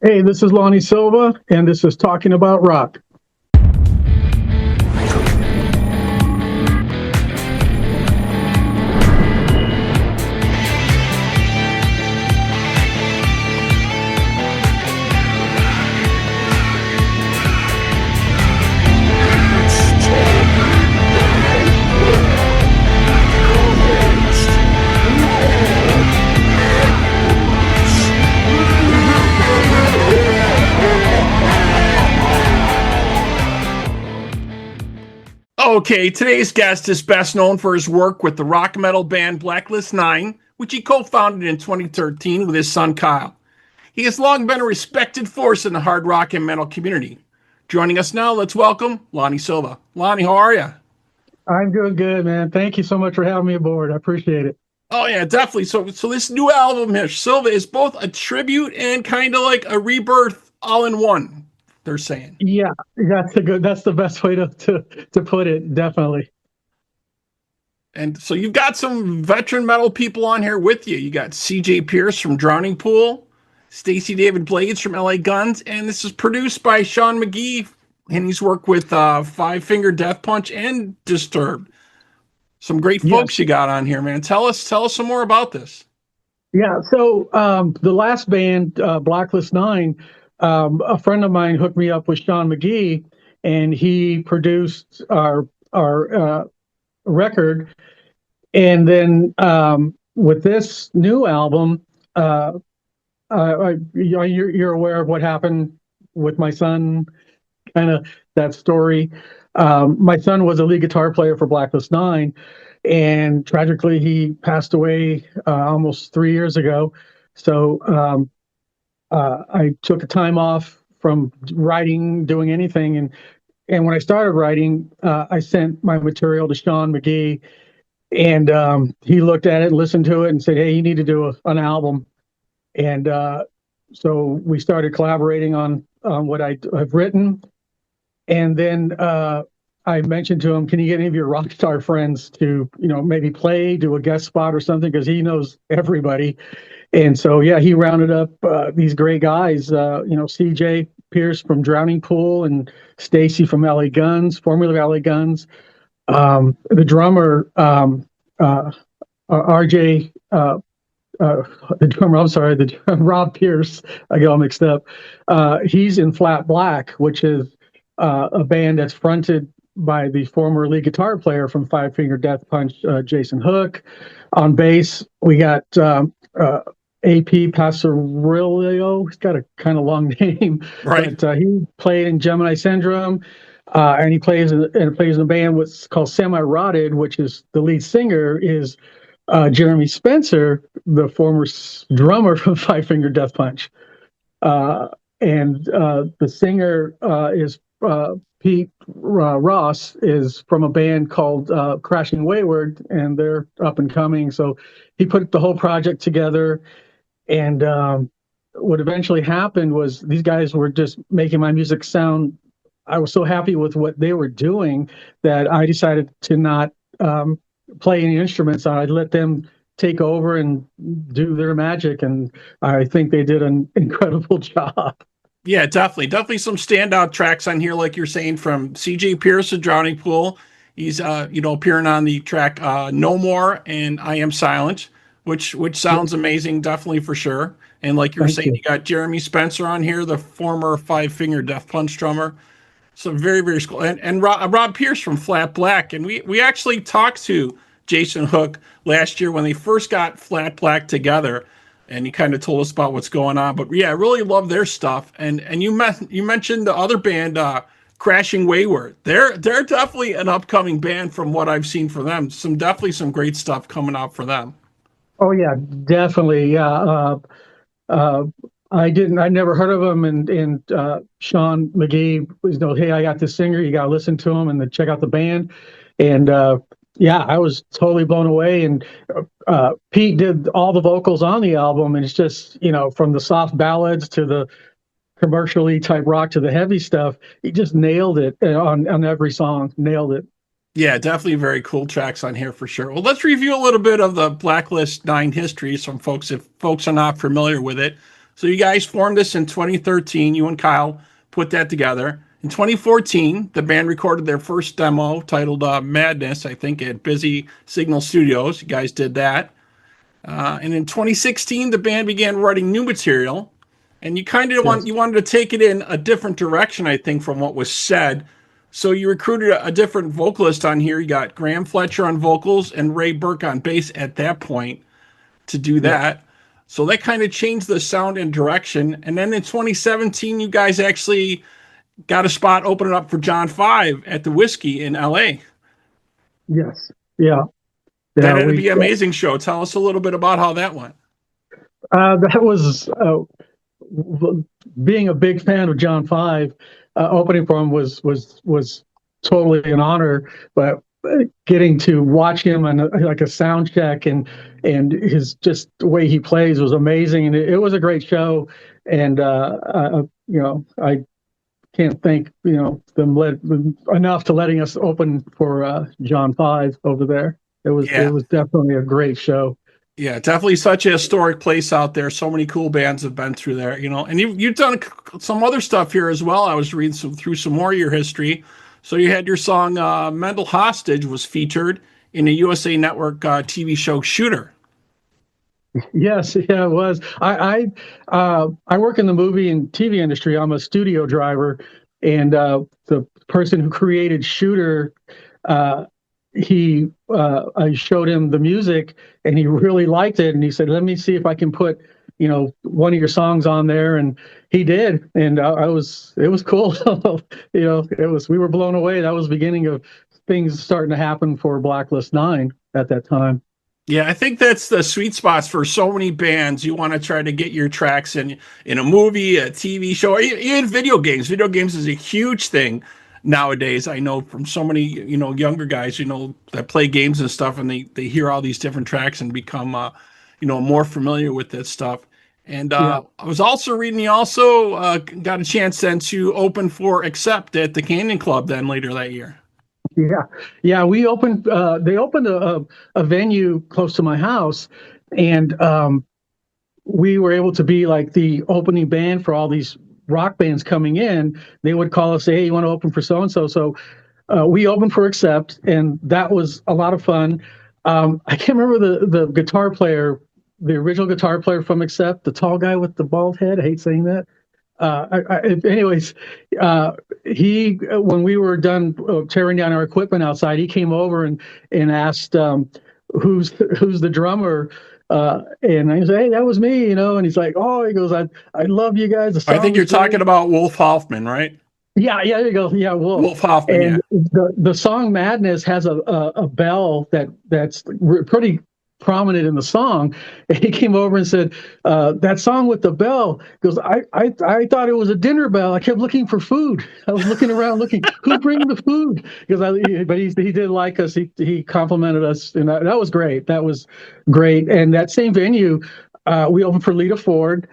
Hey, this is Lonnie Silva, and this is Talking About Rock. Okay, today's guest is best known for his work with the rock metal band Blacklist 9, which he co-founded in 2013 with his son Kyle. He has long been a respected force in the hard rock and metal community. Joining us now, let's welcome Lonnie Silva. Lonnie, how are you? I'm doing good, man. Thank you so much for having me aboard. I appreciate it. Oh yeah, definitely. So this new album here, Silva, is both a tribute and kind of like a rebirth all in one, they're saying. Yeah, that's the best way to put it, definitely. And so you've got some veteran metal people on here with you. You got CJ Pierce from Drowning Pool, Stacey David Blades from LA Guns, and this is produced by Shawn McGhee, and he's worked with Five Finger Death Punch and Disturbed. Some great folks you got on here, man. Tell us some more about this. Yeah, so the last band, Blacklist 9, a friend of mine hooked me up with Shawn McGhee, and he produced our record. And then with this new album, you're aware of what happened with my son, kind of that story. My son was a lead guitar player for Blacklist 9, and tragically he passed away almost 3 years ago. So I took a time off from writing, doing anything, and when I started writing, I sent my material to Shawn McGhee, and he looked at it and listened to it and said, "Hey, you need to do an album." And so we started collaborating on what I've written. And then I mentioned to him, "Can you get any of your rock star friends to, maybe do a guest spot or something?" Because he knows everybody. And so, yeah, he rounded up these great guys, CJ Pierce from Drowning Pool and Stacey from LA Guns, formerly LA Guns. The drummer, RJ, the drummer, I'm sorry, Rob Pierce, I get all mixed up. He's in Flat Black, which is a band that's fronted by the former lead guitar player from Five Finger Death Punch, Jason Hook. On bass, we got AP Passarillo. He's got a kind of long name, right? But he played in Gemini Syndrome, and he plays in a band what's called Semi Rotted, which is the lead singer is Jeremy Spencer, the former drummer from Five Finger Death Punch, and the singer is Pete Ross, is from a band called Crashing Wayward, and they're up and coming. So he put the whole project together, and what eventually happened was these guys were just making my music sound. I was so happy with what they were doing that I decided to not play any instruments. I'd let them take over and do their magic, and I think they did an incredible job. Yeah, definitely some standout tracks on here, like you're saying, from CJ Pierce of Drowning Pool. He's appearing on the track No More and I Am Silent, which sounds amazing, definitely, for sure. And like you're saying, you got Jeremy Spencer on here, the former Five Finger Death Punch drummer. So very, very cool. And Rob Pierce from Flat Black. And we actually talked to Jason Hook last year when they first got Flat Black together, and he kind of told us about what's going on. But yeah, I really love their stuff. And you mentioned the other band, Crashing Wayward. They're definitely an upcoming band from what I've seen for them. Definitely some great stuff coming out for them. Oh yeah, definitely. Yeah. I never heard of him, and Shawn McGhee was, hey, I got this singer, you got to listen to him and then check out the band. And yeah, I was totally blown away. And Pete did all the vocals on the album, and it's just, from the soft ballads to the commercially type rock to the heavy stuff, he just nailed it on every song, nailed it. Yeah, definitely very cool tracks on here for sure. Well, let's review a little bit of the Blacklist 9 history, if folks are not familiar with it. So you guys formed this in 2013. You and Kyle put that together. In 2014, the band recorded their first demo titled Madness, I think, at Busy Signal Studios. You guys did that. And in 2016, the band began writing new material. And you kind of wanted to take it in a different direction, I think, from what was said. So you recruited a different vocalist on here. You got Graham Fletcher on vocals and Ray Burke on bass at that point to do that. Yeah. So that kind of changed the sound and direction. And then in 2017, you guys actually got a spot opening up for John 5 at the Whiskey in LA. Yes. Yeah. That had to be an amazing show. Tell us a little bit about how that went. That was being a big fan of John 5. Opening for him was totally an honor, but getting to watch him and like a sound check and his just the way he plays was amazing, and it was a great show. And I can't thank them enough to letting us open for John 5 over there. It was definitely a great show. Yeah, definitely such a historic place out there. So many cool bands have been through there, and you've done some other stuff here as well. I was reading through some more of your history. So you had your song "Mental Hostage" was featured in a USA Network TV show Shooter. Yes, yeah, it was. I work in the movie and TV industry. I'm a studio driver, and the person who created Shooter, I showed him the music and he really liked it, and he said, let me see if I can put one of your songs on there, and he did, and it was cool. We were blown away. That was the beginning of things starting to happen for Blacklist 9 at that time. Yeah, I think that's the sweet spots for so many bands. You want to try to get your tracks in a movie, a TV show, or even video games. Video games is a huge thing nowadays. I know from so many younger guys that play games and stuff, and they hear all these different tracks and become more familiar with this stuff. And I was also reading you also got a chance then to open for Accept at the Canyon Club then later that year. Yeah, we opened they opened a venue close to my house, and we were able to be like the opening band for all these rock bands coming in. They would call us, say, hey, you want to open for so and so? So we opened for Accept, and that was a lot of fun. I can't remember the guitar player, the original guitar player from Accept, the tall guy with the bald head. I hate saying that. Anyways, he, when we were done tearing down our equipment outside, he came over and asked who's the drummer. And I said, hey, that was me, and he's like, oh, he goes, I love you guys. I think you're talking about Wolf Hoffman, right? Yeah, there you go. Yeah, Wolf Hoffman. And the song Madness has a bell that's pretty prominent in the song, and he came over and said, that song with the bell, goes, I thought it was a dinner bell. I kept looking for food. I was looking around looking, who's bringing the food? But he did like us. He complimented us, and that was great. That was great. And that same venue, we opened for Lita Ford.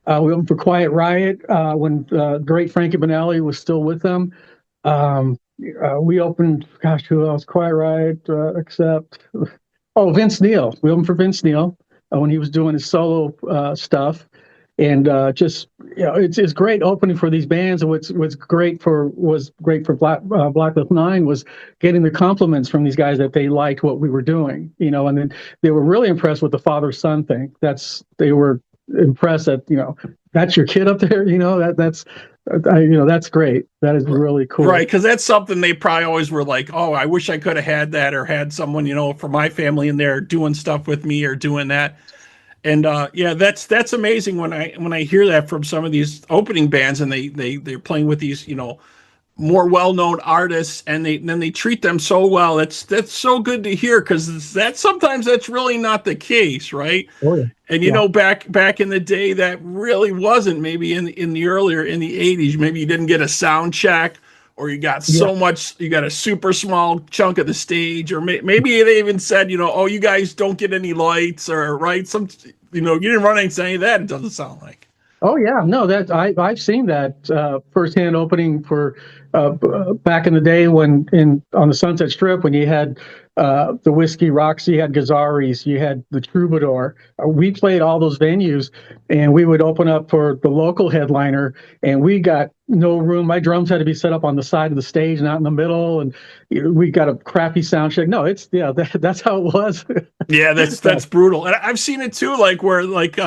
We opened for Quiet Riot when great Frankie Banali was still with them. We opened, who else? Quiet Riot, Accept. Oh, Vince Neil. We opened for Vince Neil when he was doing his solo stuff, and it's great opening for these bands. And what's great for Blacklist 9 was getting the compliments from these guys that they liked what we were doing, and then they were really impressed with the father-son thing. They were impressed that that's your kid up there. That's great. That is really cool. Right, because that's something they probably always were like, oh, I wish I could have had that, or had someone, from my family in there doing stuff with me or doing that. And that's amazing when I hear that from some of these opening bands, and they're playing with these, more well-known artists, and then they treat them so well. That's so good to hear, because sometimes that's really not the case, right? Oh, yeah. And back in the day, that really wasn't. Maybe in the 80s, maybe you didn't get a sound check, or you got you got a super small chunk of the stage, or maybe they even said, oh, you guys don't get any lights, or right, you didn't run into any of that. It doesn't sound like. Oh yeah, no, that I've seen that firsthand opening for back in the day when in on the Sunset Strip when you had the Whiskey Rocks, you had Gazzari's, you had the Troubadour. We played all those venues, and we would open up for the local headliner, and we got no room. My drums had to be set up on the side of the stage, not in the middle, and we got a crappy sound check. No, it's yeah, that's how it was. Yeah, that's brutal. And I've seen it too, like where like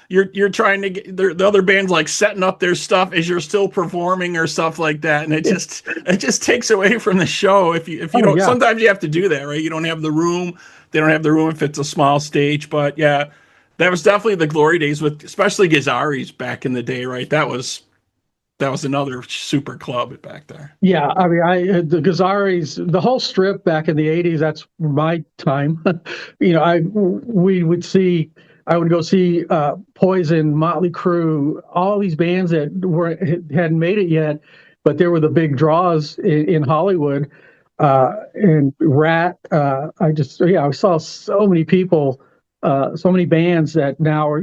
you're trying to get the other band's like setting up their stuff as you're still performing or stuff like that, and it just takes away from the show if you Oh don't. yeah. Sometimes you have to do that, right? You don't have the room. They don't have the room if it's a small stage. But yeah, that was definitely the glory days with especially Gazzari's back in the day, right? That was another super club back there. Yeah, I mean, the Gazzari's, the whole strip back in the '80s. That's my time. We would see. I would go see Poison, Motley Crue, all these bands that hadn't made it yet, but they were the big draws in Hollywood. And Rat. I saw so many people, so many bands that now are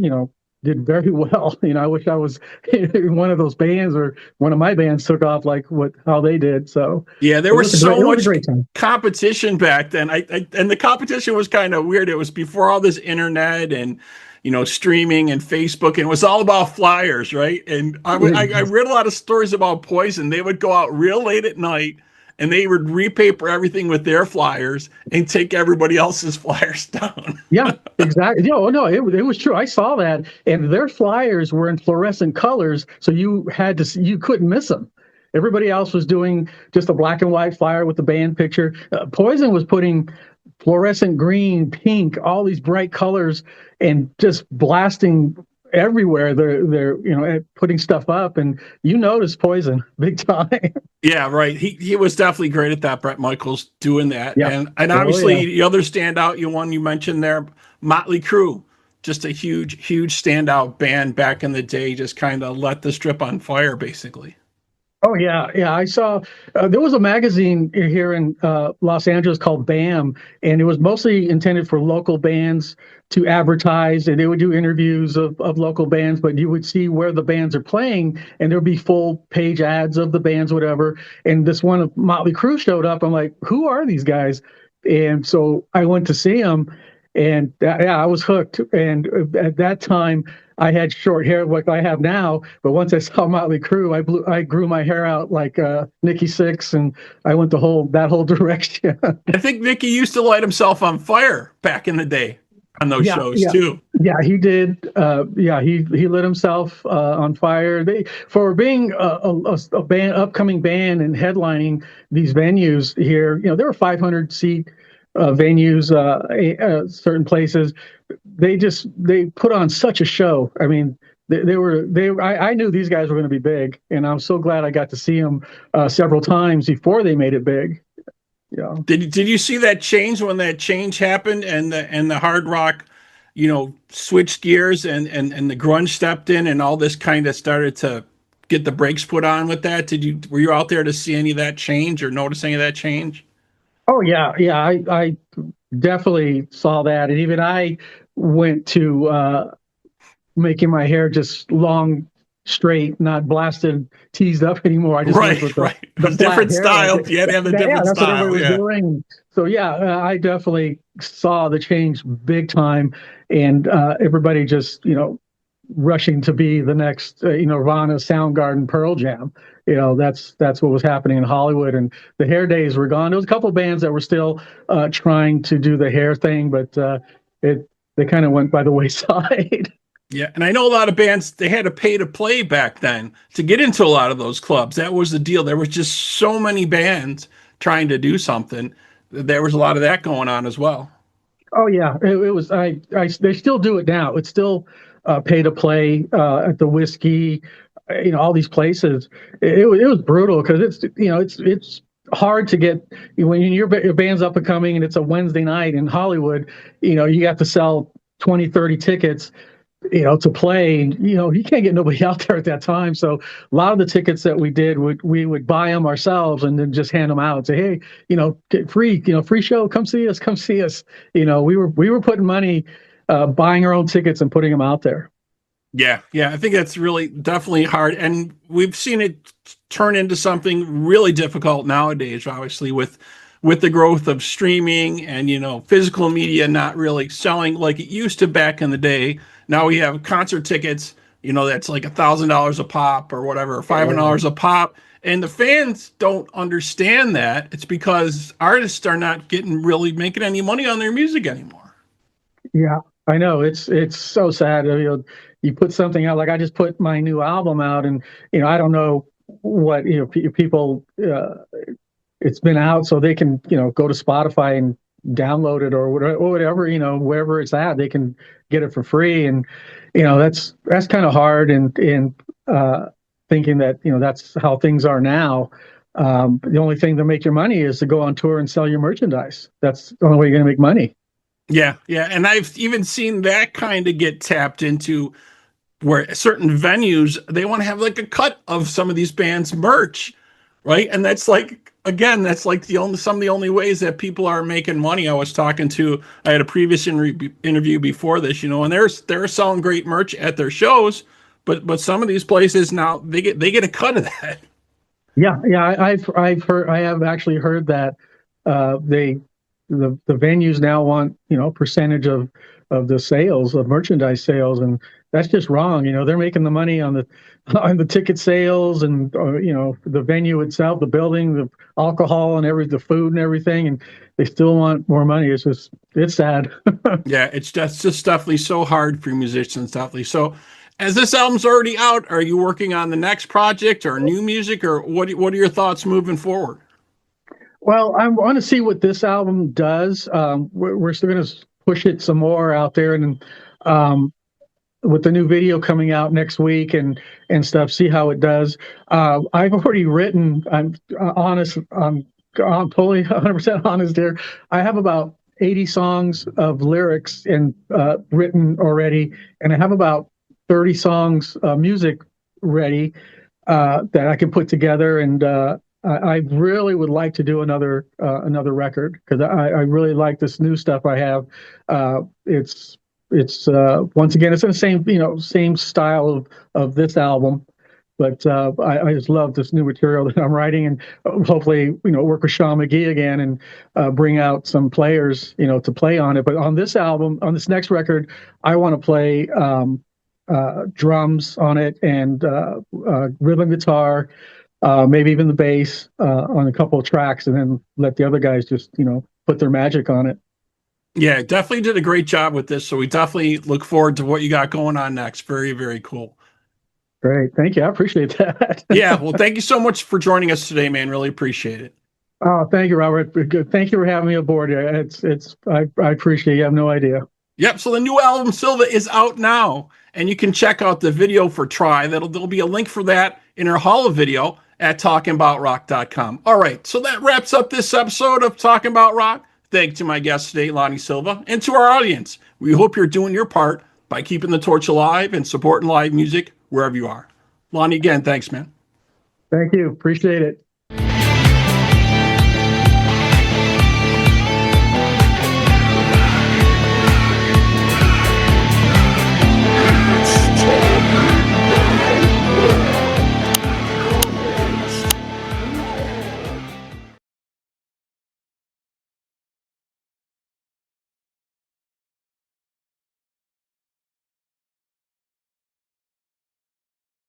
did very well. I wish I was in one of those bands or one of my bands took off like how they did. So yeah, there was so it was much a great time. competition back then. And the competition was kind of weird. It was before all this internet and streaming and Facebook, and it was all about flyers, right? And I read a lot of stories about Poison. They would go out real late at night and they would repaper everything with their flyers and take everybody else's flyers down. Yeah, exactly. No, it was true. I saw that, and their flyers were in fluorescent colors, so you couldn't miss them. Everybody else was doing just a black and white flyer with the band picture. Poison was putting fluorescent green, pink, all these bright colors, and just blasting everywhere. They're putting stuff up, and you notice Poison big time. Yeah, right. He was definitely great at that. Bret Michaels doing that, Yeah. and Oh, obviously yeah. the other standout, one you mentioned there, Motley Crue, just a huge standout band back in the day. Just kind of let the strip on fire, basically. Oh yeah, yeah. I saw there was a magazine here in Los Angeles called BAM, and it was mostly intended for local bands to advertise, and they would do interviews of local bands. But you would see where the bands are playing, and there'd be full page ads of the bands, whatever. And this one of Motley Crue showed up. I'm like, who are these guys? And so I went to see them, and yeah, I was hooked. And at that time, I had short hair like I have now, but once I saw Motley Crue, I grew my hair out like Nikki Sixx, and I went that whole direction. I think Nicky used to light himself on fire back in the day on those Yeah, shows yeah, too. yeah. He did. Yeah, he lit himself on fire. For being a band, upcoming band, and headlining these venues here. There were 500 seat venues, certain places. They put on such a show. I mean, I knew these guys were going to be big, and I'm so glad I got to see them several times before they made it big. Yeah. Did you see that change when that change happened and the hard rock, switched gears and the grunge stepped in and all this kind of started to get the brakes put on with that? Were you out there to see any of that change or notice any of that change? Oh yeah, yeah. I definitely saw that, and even I went to making my hair just long, straight, not blasted, teased up anymore. I just went with Right. the A different flat hair. style. You had to have a different That's what style. everybody was Yeah. doing. So yeah, I definitely saw the change big time, and everybody just rushing to be the next Nirvana, Soundgarden, Pearl Jam. That's what was happening in Hollywood, and the hair days were gone. There was a couple of bands that were still trying to do the hair thing, but they kind of went by the wayside. Yeah, and I know a lot of bands, they had to pay to play back then to get into a lot of those clubs. That was the deal. There was just so many bands trying to do something. There was a lot of that going on as well. Oh yeah, it was. They still do it now. It's still pay to play at the Whiskey, all these places. It was brutal because it's hard to get when your band's up and coming and it's a Wednesday night in Hollywood. You have to sell 20, 30 tickets. To play, you can't get nobody out there at that time. So a lot of the tickets that we did, we would buy them ourselves and then just hand them out and say, hey, get free, free show, come see us, come see us. We were putting money, buying our own tickets and putting them out there. Yeah, yeah, I think that's really definitely hard, and we've seen it turn into something really difficult nowadays. Obviously, with the growth of streaming and physical media not really selling like it used to back in the day. Now we have concert tickets, that's like $1,000 a pop or whatever, or $500 a pop, and the fans don't understand that. It's because artists are not getting really making any money on their music anymore. Yeah, I know. It's so sad. You put something out, like I just put my new album out, and I don't know what people. It's been out, so they can go to Spotify and download it, or whatever, wherever it's at, they can get it for free, and that's kind of hard, and thinking that that's how things are now. The only thing to make your money is to go on tour and sell your merchandise. That's the only way you're going to make money. Yeah, yeah, and I've even seen that kind of get tapped into where certain venues they want to have like a cut of some of these bands' merch, right? And that's like again, that's like some of the only ways that people are making money. I had a previous interview before this, and they're selling great merch at their shows, but some of these places now they get a cut of that. Yeah, yeah, I've heard, I have actually heard that they the venues now want percentage of the sales, of merchandise sales, and that's just wrong. They're making the money on the on the ticket sales, and the venue itself, the building, the alcohol and the food and everything, and they still want more money. It's sad. Yeah, it's just definitely so hard for musicians, definitely. So, as this album's already out, are you working on the next project or new music, or what are your thoughts moving forward? Well, I want to see what this album does. We're still going to push it some more out there, and with the new video coming out next week and stuff, see how it does. I've already written. I'm honest. I'm totally 100% honest here. I have about 80 songs of lyrics and written already, and I have about 30 songs music ready that I can put together, and I really would like to do another record, because I really like this new stuff I have. It's once again, it's in the same style of this album, but I just love this new material that I'm writing, and hopefully work with Shawn McGhee again, and bring out some players to play on it. But on this album, on this next record, I want to play drums on it, and rhythm guitar, maybe even the bass on a couple of tracks, and then let the other guys just put their magic on it. Yeah, definitely did a great job with this. So we definitely look forward to what you got going on next. Very, very cool. Great, thank you. I appreciate that. Yeah, well, thank you so much for joining us today, man. Really appreciate it. Oh, thank you, Robert. Good. Thank you for having me aboard. I appreciate it. You have no idea. Yep. So the new album Silva is out now, and you can check out the video for Try. There'll be a link for that in our Hall of Video at talkingboutrock.com. All right. So that wraps up this episode of Talking About Rock. Thanks to my guest today, Lonnie Silva, and to our audience. We hope you're doing your part by keeping the torch alive and supporting live music wherever you are. Lonnie, again, thanks, man. Thank you. Appreciate it.